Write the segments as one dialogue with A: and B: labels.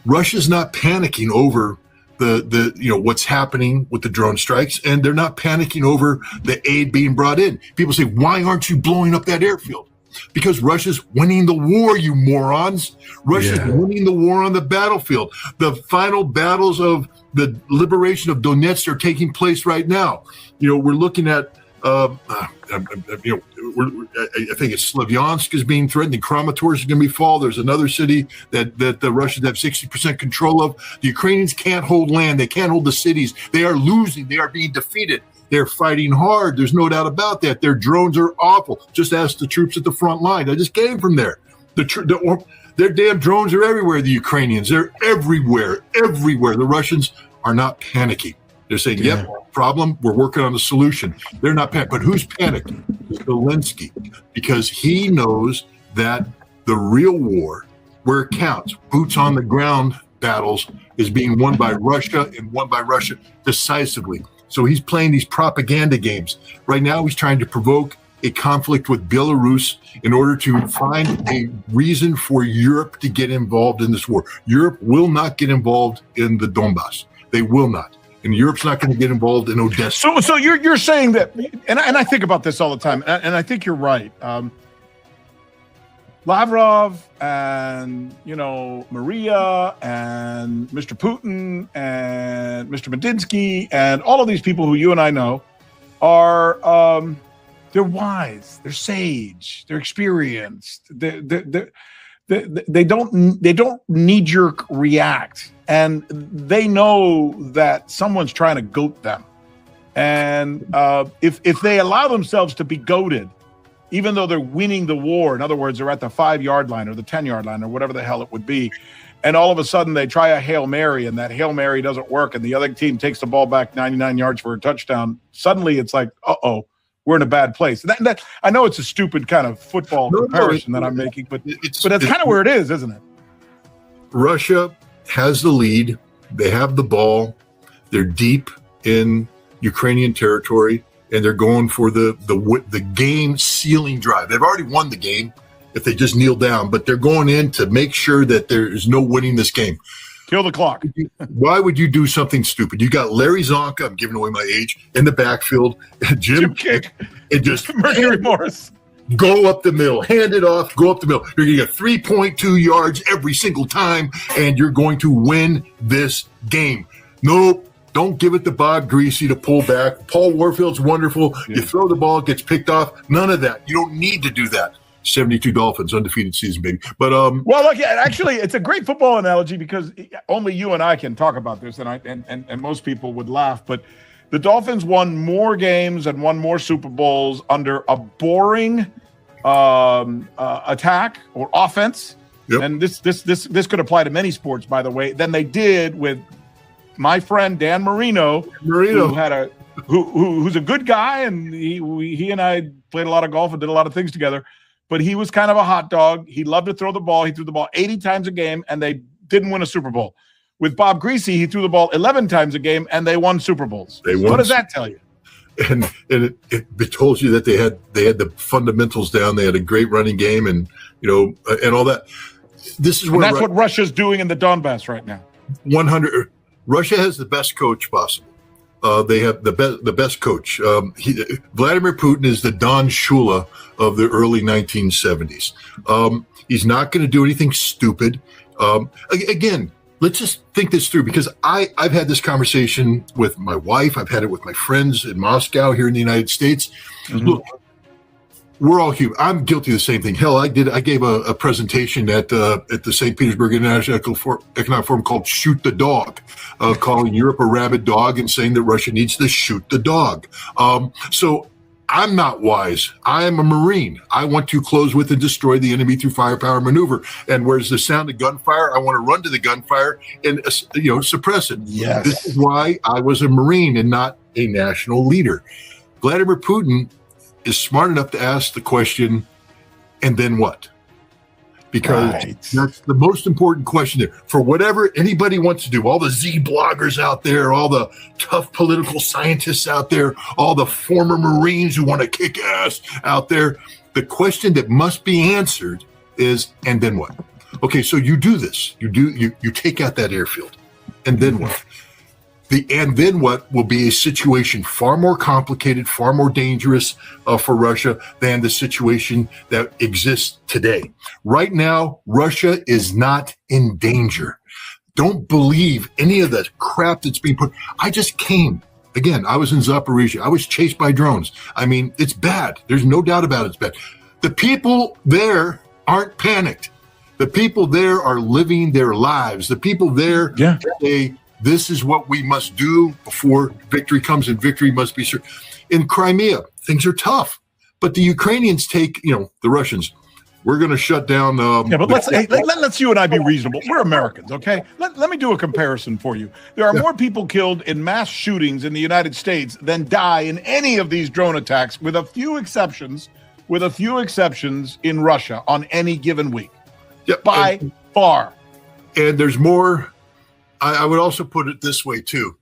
A: Russia's not panicking over the what's happening with the drone strikes, and they're not panicking over the aid being brought in. People say, why aren't you blowing up that airfield? Because Russia's winning the war, you morons. Russia's winning the war on the battlefield. The final battles of the liberation of Donetsk are taking place right now. We're looking at, I think it's Slavyansk is being threatened, and Kramatorsk is going to be fall. There's another city that the Russians have 60% control of. The Ukrainians can't hold land. They can't hold the cities. They are losing. They are being defeated. They're fighting hard. There's no doubt about that. Their drones are awful. Just ask the troops at the front line. I just came from there. Their damn drones are everywhere, the Ukrainians. They're everywhere. The Russians are not panicking. They're saying, yep, problem, we're working on a solution. They're not panicking. But who's panicking? Zelensky. Because he knows that the real war, where it counts, boots on the ground battles, is being won by Russia, and won by Russia decisively. So he's playing these propaganda games. Right now, he's trying to provoke a conflict with Belarus in order to find a reason for Europe to get involved in this war. Europe will not get involved in the Donbass. They will not. And Europe's not going to get involved in Odessa.
B: So you're saying that, and I think about this all the time, and I think you're right. Lavrov and, Maria and Mr. Putin and Mr. Medinsky and all of these people who you and I know are, they're wise, they're sage, they're experienced. They don't knee-jerk react, and they know that someone's trying to goat them. And if they allow themselves to be goated, even though they're winning the war, in other words, they're at the 5-yard line or the 10-yard line or whatever the hell it would be, and all of a sudden they try a Hail Mary and that Hail Mary doesn't work and the other team takes the ball back 99 yards for a touchdown, suddenly it's like, we're in a bad place. That I know it's a stupid kind of football comparison that I'm making, but that's kind of where it is, isn't it?
A: Russia has the lead. They have the ball. They're deep in Ukrainian territory, and they're going for the game sealing drive. They've already won the game if they just kneel down, but they're going in to make sure that there is no winning this game.
B: Kill the clock.
A: Why would you do something stupid? You got Larry Zonka, I'm giving away my age, in the backfield. Jim Kick. And just
B: Mercury Morris.
A: Go up the middle. Hand it off. Go up the middle. You're going to get 3.2 yards every single time, and you're going to win this game. Nope. Don't give it to Bob Greasy to pull back. Paul Warfield's wonderful. Yeah. You throw the ball, it gets picked off. None of that. You don't need to do that. 72 Dolphins, undefeated season, baby. But
B: well, look, actually, it's a great football analogy because only you and I can talk about this, and most people would laugh. But the Dolphins won more games and won more Super Bowls under a boring attack or offense, and this could apply to many sports, by the way, than they did with my friend Dan Marino. Who had who's a good guy, and he and I played a lot of golf and did a lot of things together. But he was kind of a hot dog. He loved to throw the ball. He threw the ball 80 times a game, and they didn't win a Super Bowl. With Bob Greasy, he threw the ball 11 times a game, and they won Super Bowls. What does that tell you?
A: And it tells you that they had the fundamentals down. They had a great running game, and and all that. This is
B: that's what Russia's doing in the Donbass right now.
A: 100. Russia has the best coach possible. They have the best coach. Vladimir Putin is the Don Shula of the early 1970s. He's not going to do anything stupid. Again, let's just think this through, because I've had this conversation with my wife. I've had it with my friends in Moscow here in the United States. Mm-hmm. Look, we're all human. I'm guilty of the same thing. Hell, I gave a presentation at the St. Petersburg International Economic Forum called "Shoot the Dog," calling Europe a rabid dog and saying that Russia needs to shoot the dog. So I'm not wise. I am a Marine. I want to close with and destroy the enemy through firepower maneuver. And where's the sound of gunfire? I want to run to the gunfire and suppress it.
B: Yes.
A: This is why I was a Marine and not a national leader. Vladimir Putin is smart enough to ask the question, and then what? Because that's the most important question there. For whatever anybody wants to do, all the Z bloggers out there, all the tough political scientists out there, all the former Marines who want to kick ass out there, the question that must be answered is, and then what? Okay, so you do this. You take out that airfield, and then what? And then what will be a situation far more complicated, far more dangerous for Russia than the situation that exists today. Right now, Russia is not in danger. Don't believe any of the crap that's being put. I just came. Again, I was in Zaporizhia. I was chased by drones. I mean, it's bad. There's no doubt about it. It's bad. The people there aren't panicked. The people there are living their lives. The people there say, this is what we must do before victory comes, and victory must be certain. In Crimea, things are tough. But the Ukrainians take, the Russians, we're going to shut down.
B: But let's you and I be reasonable. We're Americans, okay? Let me do a comparison for you. There are more people killed in mass shootings in the United States than die in any of these drone attacks, with a few exceptions in Russia on any given week. By far.
A: And there's more. I would also put it this way, too.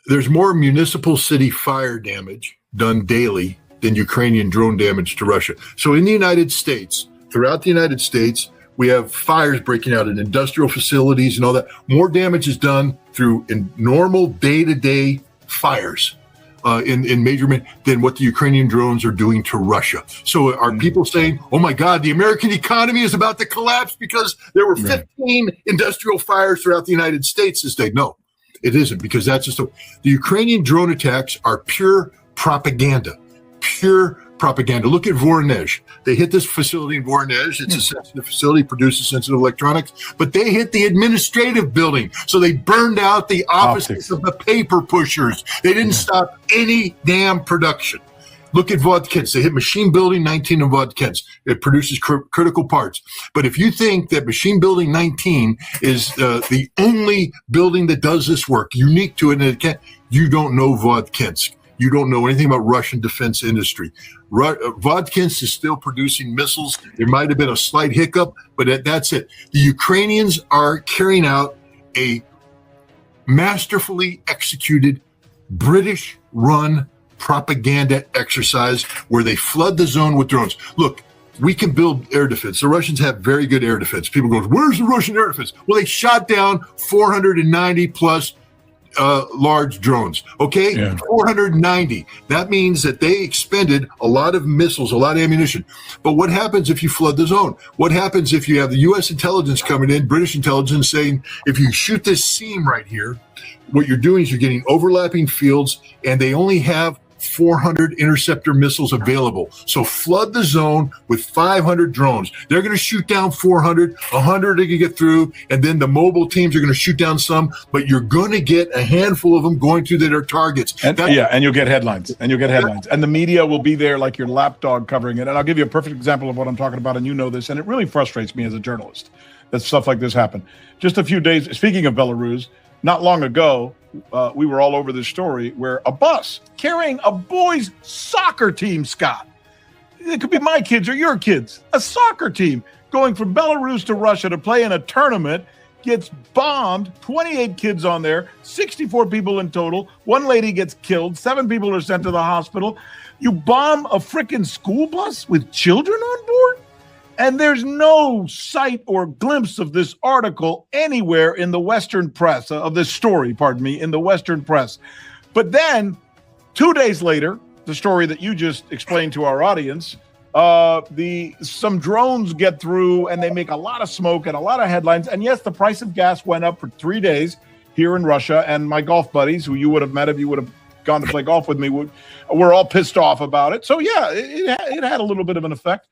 A: There's more municipal city fire damage done daily than Ukrainian drone damage to Russia. So in the United States, throughout the United States, we have fires breaking out in industrial facilities and all that. More damage is done through in normal day-to-day fires in major than what the Ukrainian drones are doing to Russia. So are people saying, oh my God, the American economy is about to collapse because there were 15 industrial fires throughout the United States this day? No, it isn't, because that's just the Ukrainian drone attacks are pure propaganda. Pure propaganda. Look at Voronezh. They hit this facility in Voronezh. It's a sensitive facility, produces sensitive electronics, but they hit the administrative building. So they burned out the offices of the paper pushers. They didn't stop any damn production. Look at Vodkins. They hit Machine Building 19 in Vodkins. It produces critical parts. But if you think that Machine Building 19 is the only building that does this work, unique to it, and you don't know Vodkinsk. You don't know anything about Russian defense industry. Vodkinsk is still producing missiles. There might have been a slight hiccup, but that's it. The Ukrainians are carrying out a masterfully executed British-run propaganda exercise where they flood the zone with drones. Look, we can build air defense. The Russians have very good air defense. People go, where's the Russian air defense? Well, they shot down 490 plus large drones. Okay, 490. That means that they expended a lot of missiles, a lot of ammunition. But what happens if you flood the zone? What happens if you have the U.S. intelligence coming in, British intelligence saying, if you shoot this seam right here, what you're doing is you're getting overlapping fields, and they only have 400 interceptor missiles available. So flood the zone with 500 drones. They're going to shoot down 400, 100 they can get through, and then the mobile teams are going to shoot down some, but you're going to get a handful of them going through their targets.
B: And you'll get headlines. And the media will be there like your lapdog covering it. And I'll give you a perfect example of what I'm talking about, and you know this, and it really frustrates me as a journalist that stuff like this happen. Just a few days, speaking of Belarus, not long ago, we were all over this story where a bus carrying a boys' soccer team, Scott, it could be my kids or your kids, a soccer team going from Belarus to Russia to play in a tournament, gets bombed, 28 kids on there, 64 people in total, one lady gets killed, 7 people are sent to the hospital. You bomb a freaking school bus with children on board? And there's no sight or glimpse of this article anywhere in the Western press, of this story, in the Western press. But then 2 days later, the story that you just explained to our audience, some drones get through and they make a lot of smoke and a lot of headlines. And yes, the price of gas went up for 3 days here in Russia. And my golf buddies, who you would have met if you would have gone to play golf with me, were all pissed off about it. So yeah, it had a little bit of an effect.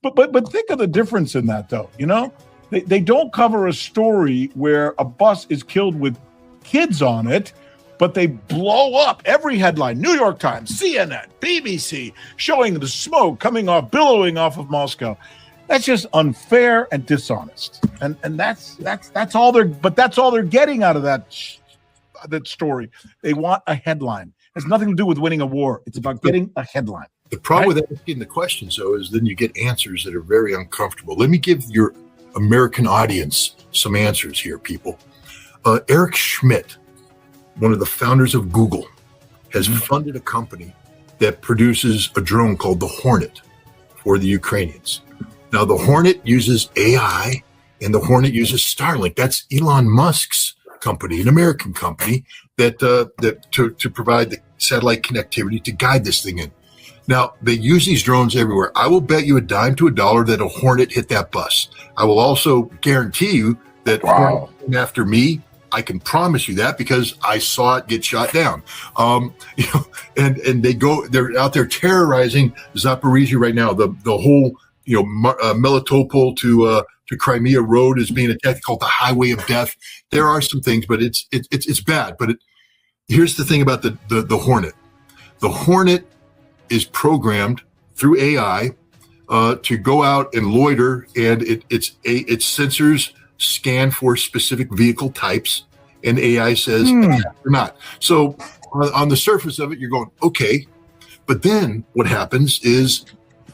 B: But think of the difference in that, though. You know, they don't cover a story where a bus is killed with kids on it, but they blow up every headline. New York Times, CNN, BBC, showing the smoke billowing off of Moscow. That's just unfair and dishonest. And that's all they're getting out of that story. They want a headline. It has nothing to do with winning a war. It's about getting a headline.
A: The problem with asking the questions, though, is then you get answers that are very uncomfortable. Let me give your American audience some answers here, people. Eric Schmidt, one of the founders of Google, has funded a company that produces a drone called the Hornet for the Ukrainians. Now, the Hornet uses AI and the Hornet uses Starlink. That's Elon Musk's company, an American company that to provide the satellite connectivity to guide this thing in. Now, they use these drones everywhere. I will bet you a dime to a dollar that a Hornet hit that bus. I will also guarantee you that Hornet came after me. I can promise you that because I saw it get shot down. And they're out there terrorizing Zaporizhia right now. The whole, Melitopol to Crimea road is being attacked, called the highway of death. There are some things, but it's bad. But here's the thing about the Hornet. The Hornet is programmed through AI to go out and loiter, and its sensors scan for specific vehicle types, and AI says or not. So on the surface of it, you're going, okay. But then what happens is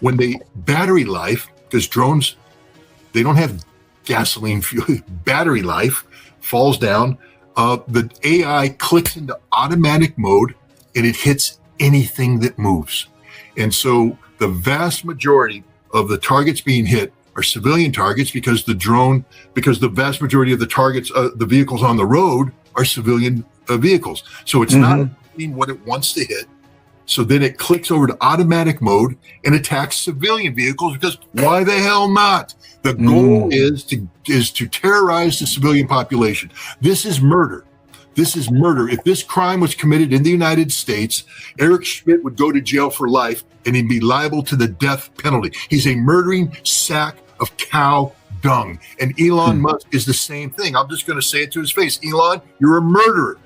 A: when battery life, because drones, they don't have gasoline fuel, battery life falls down, the AI clicks into automatic mode and it hits anything that moves. And so the vast majority of the targets being hit are civilian targets because the vast majority of the targets, the vehicles on the road are civilian vehicles. So it's not hitting what it wants to hit. So then it clicks over to automatic mode and attacks civilian vehicles because why the hell not? The goal is to terrorize the civilian population. This is murder. This is murder. If this crime was committed in the United States, Eric Schmidt would go to jail for life and he'd be liable to the death penalty. He's a murdering sack of cow dung. And Elon Musk is the same thing. I'm just going to say it to his face. Elon, you're a murderer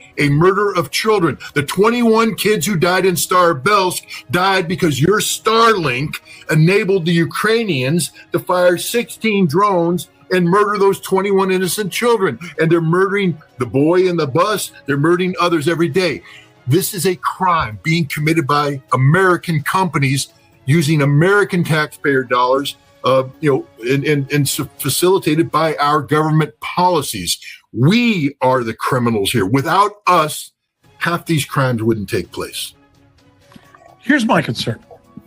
A: of children. The 21 kids who died in Starbelsk died because your Starlink enabled the Ukrainians to fire 16 drones and murder those 21 innocent children. And they're murdering the boy in the bus. They're murdering others every day. This is a crime being committed by American companies using American taxpayer dollars, and facilitated by our government policies. We are the criminals here. Without us, half these crimes wouldn't take place.
B: Here's my concern.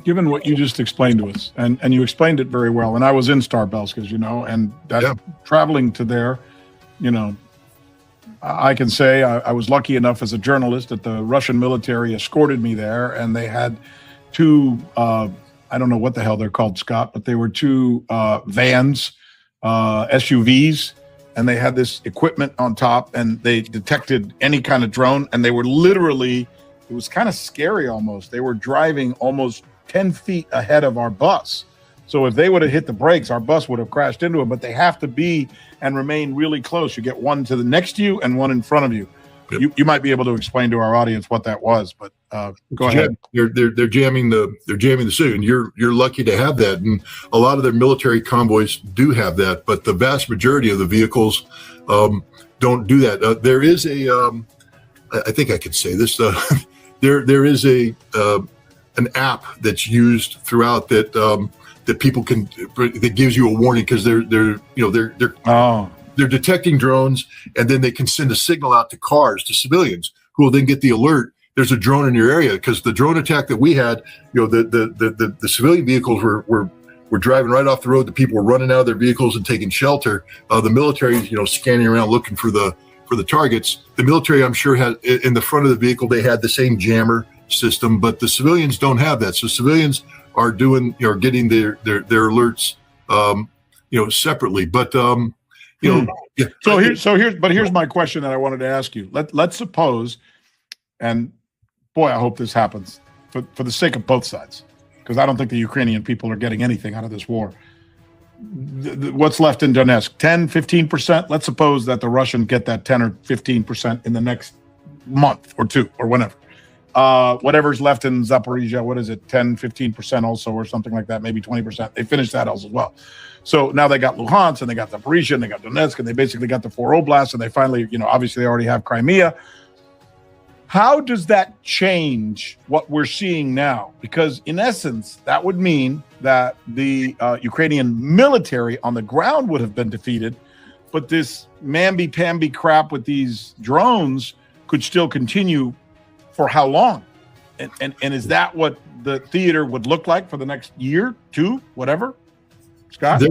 B: Given what you just explained to us, and you explained it very well, and I was in Starbelsk, as you know, and traveling to there, I can say I was lucky enough as a journalist that the Russian military escorted me there, and they had two, I don't know what the hell they're called, Scott, but they were two vans, SUVs, and they had this equipment on top, and they detected any kind of drone, and they were literally, it was kind of scary almost. They were driving almost 10 feet ahead of our bus. So if they would have hit the brakes, our bus would have crashed into them, but they have to be and remain really close. You get one to the next to you and one in front of you. Yep. You might be able to explain to our audience what that was, but go ahead.
A: They're jamming the signal. You're lucky to have that, and a lot of their military convoys do have that, but the vast majority of the vehicles don't do that. There is I think I could say this. There is an app that's used throughout that people can, that gives you a warning because they're detecting drones, and then they can send a signal out to cars, to civilians, who will then get the alert. There's a drone in your area, because the drone attack that we had, the civilian vehicles were driving right off the road. The people were running out of their vehicles and taking shelter. The military, scanning around looking for the targets. The military, I'm sure, had in the front of the vehicle, they had the same jammer system, but the civilians don't have that. So civilians are getting their alerts, separately. But here's my question that I wanted to ask you. Let's suppose, and boy, I hope this happens for the sake of both sides, because I don't think the Ukrainian people are getting anything out of this war. What's left in Donetsk, 10, 15%? Let's suppose that the Russians get that 10 or 15% in the next month or two or whenever. Whatever's left in Zaporizhia, what is it, 10, 15% also, or something like that, maybe 20%. They finished that else as well. So now they got Luhansk, and they got Zaporizhia, and they got Donetsk, and they basically got the 4 oblasts, and they finally, obviously they already have Crimea. How does that change what we're seeing now? Because in essence, that would mean that the Ukrainian military on the ground would have been defeated, but this mamby-pamby crap with these drones could still continue for how long? And is that what the theater would look like for the next year, two, whatever?
B: Scott?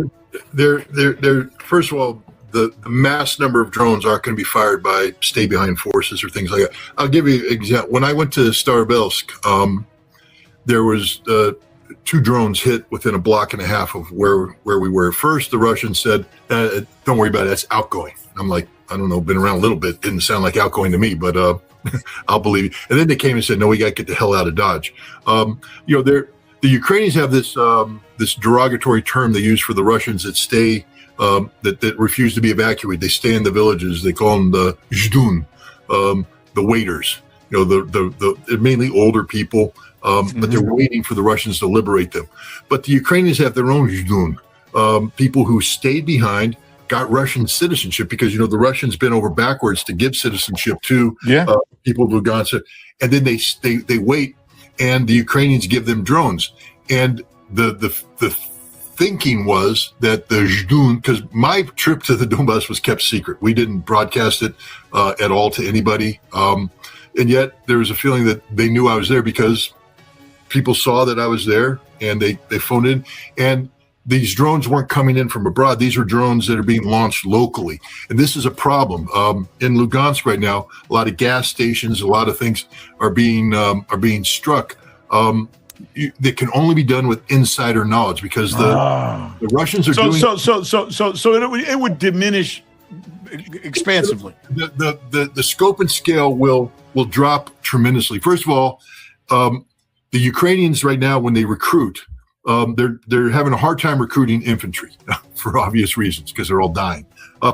A: They're first of all, the mass number of drones aren't going to be fired by stay-behind forces or things like that. I'll give you an example. When I went to Starobelsk, there was 2 drones hit within a block and a half of where we were. First, the Russians said, don't worry about it, that's outgoing. I'm like, I don't know, been around a little bit. Didn't sound like outgoing to me, but I'll believe you. And then they came and said, no, we got to get the hell out of Dodge. The Ukrainians have this derogatory term they use for the Russians that stay, that refuse to be evacuated. They stay in the villages. They call them the zhdun, the waiters. They're mainly older people, but they're waiting for the Russians to liberate them. But the Ukrainians have their own zhdun, people who stayed behind, got Russian citizenship because, the Russians bent over backwards to give citizenship to people who've gone. And then they wait, and the Ukrainians give them drones. And the thinking was that the zhdun, because my trip to the Donbass was kept secret. We didn't broadcast it at all to anybody. And yet there was a feeling that they knew I was there because people saw that I was there, and they phoned in. And these drones weren't coming in from abroad. These are drones that are being launched locally. And this is a problem. In Lugansk right now, a lot of gas stations, a lot of things are being struck. That can only be done with insider knowledge because the Russians are doing.
B: So it would diminish expansively.
A: The scope and scale will drop tremendously. First of all, the Ukrainians right now, when they recruit, they're having a hard time recruiting infantry for obvious reasons because they're all dying.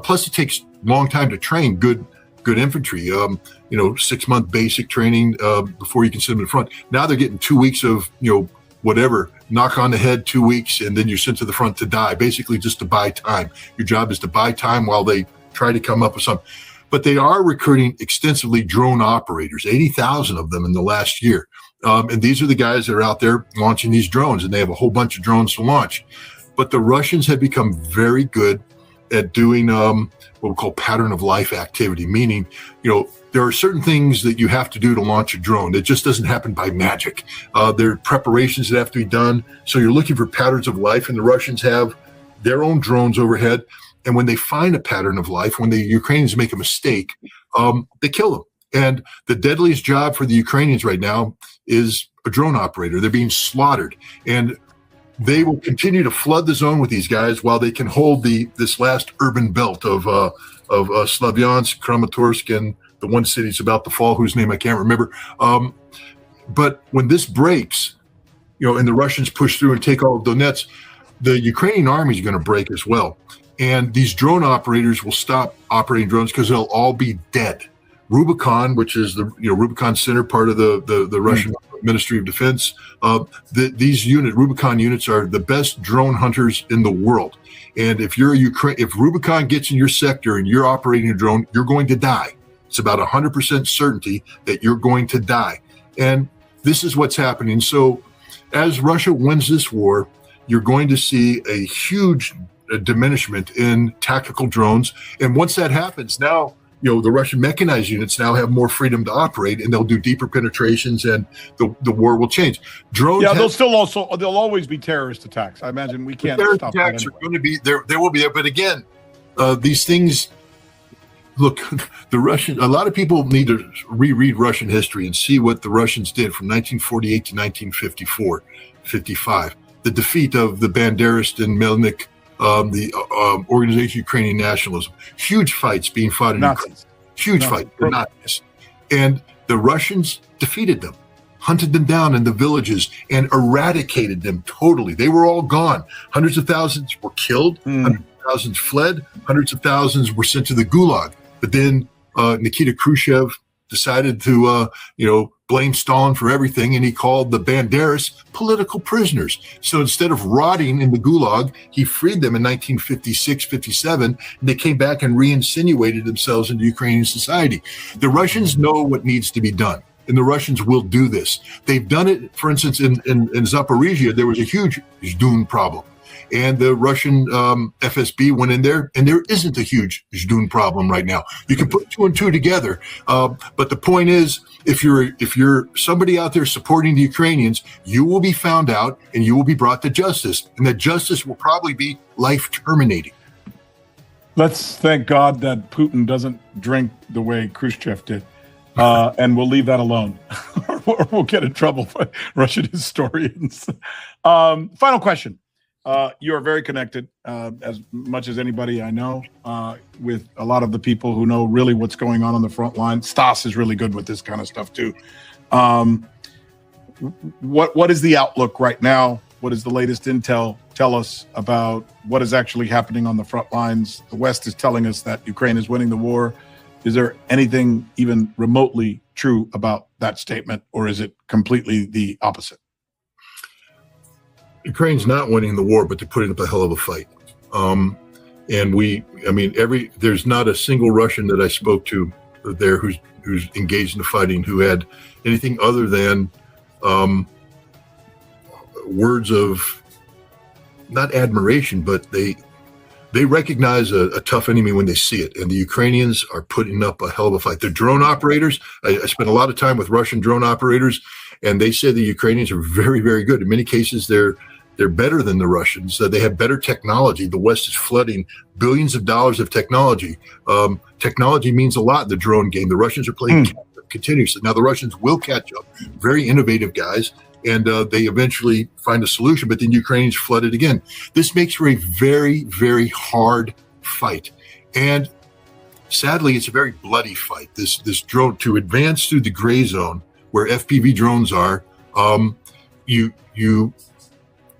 A: Plus, it takes a long time to train good infantry. 6-month basic training before you can send them in front. Now they're getting 2 weeks of whatever, knock on the head, 2 weeks, and then you're sent to the front to die. Basically, just to buy time. Your job is to buy time while they try to come up with something. But they are recruiting extensively drone operators, 80,000 of them in the last year. And these are the guys that are out there launching these drones, and they have a whole bunch of drones to launch. But the Russians have become very good at doing what we call pattern of life activity, meaning, there are certain things that you have to do to launch a drone. It just doesn't happen by magic. There are preparations that have to be done. So you're looking for patterns of life, and the Russians have their own drones overhead. And when they find a pattern of life, when the Ukrainians make a mistake, they kill them. And the deadliest job for the Ukrainians right now is a drone operator. They're being slaughtered. And they will continue to flood the zone with these guys while they can hold this last urban belt of Slavyansk, Kramatorsk, and the one city that's about to fall, whose name I can't remember. But when this breaks, and the Russians push through and take all of Donetsk, the Ukrainian army is going to break as well. And these drone operators will stop operating drones because they'll all be dead. Rubicon, which is the Rubicon Center, part of the Russian Ministry of Defense. These Rubicon units are the best drone hunters in the world. And if Rubicon gets in your sector and you're operating a drone, you're going to die. It's about 100% certainty that you're going to die. And this is what's happening. So as Russia wins this war, you're going to see a huge diminishment in tactical drones. And once that happens, now the Russian mechanized units now have more freedom to operate, and they'll do deeper penetrations, and the war will change. Drones,
B: they'll always be terrorist attacks. I imagine we can't stop that.
A: Attacks are going to be there. There will be there, but again, these things. Look, a lot of people need to reread Russian history and see what the Russians did from 1948 to 1954, 55. The defeat of the Banderist and Melnik. The organization Ukrainian Nationalism, huge fights being fought in Ukraine, huge fight, the Nazis, and the Russians defeated them, hunted them down in the villages, and eradicated them totally. They were all gone. Hundreds of thousands were killed, hundreds of thousands fled, hundreds of thousands were sent to the Gulag. But then Nikita Khrushchev decided to, blame Stalin for everything, and he called the Banderas political prisoners. So instead of rotting in the Gulag, he freed them in 1956, 57, and they came back and re-insinuated themselves into Ukrainian society. The Russians know what needs to be done, and the Russians will do this. They've done it, for instance, in Zaporizhia, there was a huge zhdun problem. and the Russian FSB went in there, and there isn't a huge Zdun problem right now. You can put two and two together, but the point is, if you're somebody out there supporting the Ukrainians, you will be found out and you will be brought to justice, and that justice will probably be life terminating.
B: Let's thank God that Putin doesn't drink the way Khrushchev did, and we'll leave that alone, or we'll get in trouble by Russian historians. Final question. You are very connected, as much as anybody I know, with a lot of the people who know really what's going on the front line. Stas is really good with this kind of stuff too. What is the outlook right now? What is the latest intel? Tell us about what is actually happening on the front lines. The West is telling us that Ukraine is winning the war. Is there anything even remotely true about that statement, or is it completely the opposite?
A: Ukraine's not winning the war, but they're putting up a hell of a fight. And there's not a single Russian that I spoke to there who's engaged in the fighting who had anything other than words of not admiration, but they recognize a tough enemy when they see it. And the Ukrainians are putting up a hell of a fight. They're drone operators. I spent a lot of time with Russian drone operators, and they say the Ukrainians are very, very good. In many cases, they're better than the Russians. They have better technology. The West is flooding billions of dollars of technology. Technology means a lot in the drone game. The Russians are playing continuously. Now, the Russians will catch up. Very innovative guys. And they eventually find a solution, but then Ukrainians flood it again. This makes for a very, very hard fight. And sadly, it's a very bloody fight. This drone, to advance through the gray zone where FPV drones are,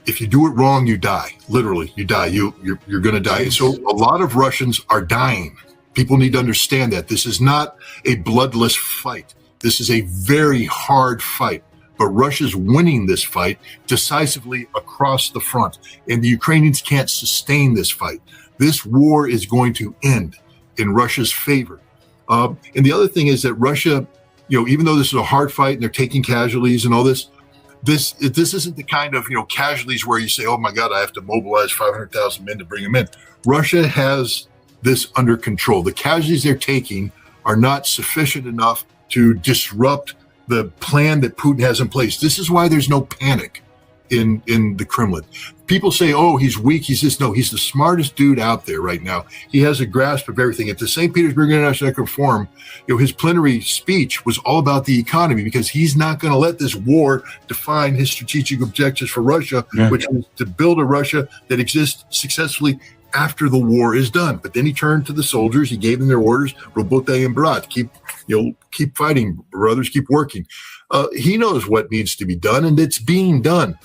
A: if you do it wrong, you die. Literally, you die. You're going to die. So a lot of Russians are dying. People need to understand that. This is not a bloodless fight. This is a very hard fight. But Russia's winning this fight decisively across the front, and the Ukrainians can't sustain this fight. This war is going to end in Russia's favor. And the other thing is that Russia, even though this is a hard fight and they're taking casualties and all this isn't the kind of casualties where you say, oh my God, I have to mobilize 500,000 men to bring them in. Russia has this under control. The casualties they're taking are not sufficient enough to disrupt the plan that Putin has in place. This is why there's no panic in the Kremlin. People say, oh, he's weak. He's this. No, he's the smartest dude out there right now. He has a grasp of everything. At the St. Petersburg International Economic Forum, his plenary speech was all about the economy, because he's not going to let this war define his strategic objectives for Russia, which is to build a Russia that exists successfully after the war is done. But then he turned to the soldiers. He gave them their orders, Robote and Brat, keep fighting, brothers, keep working. He knows what needs to be done, and it's being done.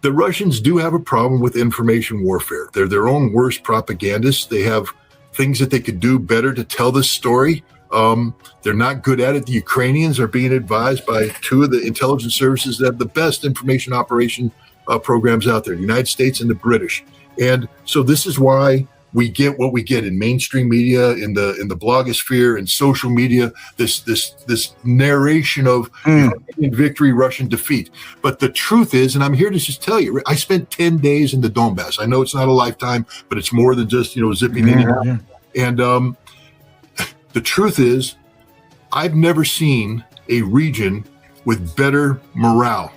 A: The Russians do have a problem with information warfare. They're their own worst propagandists. They have things that they could do better to tell this story. They're not good at it. The Ukrainians are being advised by two of the intelligence services that have the best information operation programs out there, the United States and the British. And so this is why we get what we get in mainstream media, in the blogosphere and social media, this narration of Ukrainian victory, Russian defeat. But the truth is, and I'm here to just tell you, I spent 10 days in the Donbass. I know it's not a lifetime, but it's more than just zipping in and out. And the truth is, I've never seen a region with better morale.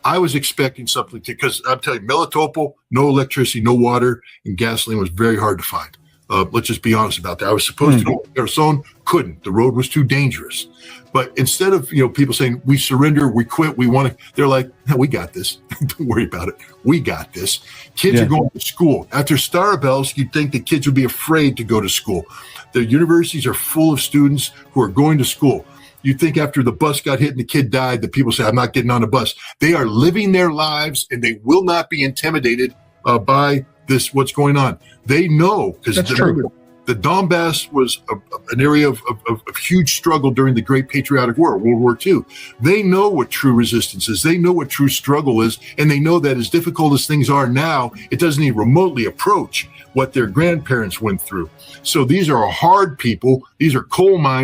A: I was expecting something because I'm telling you, Melitopol, no electricity, no water, and gasoline was very hard to find. Let's just be honest about that. I was supposed to go to Kherson, couldn't. The road was too dangerous. But instead of people saying we surrender, we quit, we want to, they're like, no, we got this. Don't worry about it. We got this. Kids are going to school. After Starobelsk, you'd think the kids would be afraid to go to school. The universities are full of students who are going to school. You'd think after the bus got hit and the kid died, that people say, I'm not getting on the bus. They are living their lives, and they will not be intimidated by this, what's going on. They know, because the Donbass was an area of huge struggle during the Great Patriotic War, World War II. They know what true resistance is. They know what true struggle is. And they know that as difficult as things are now, it doesn't even remotely approach what their grandparents went through. So these are hard people. These are coal miners.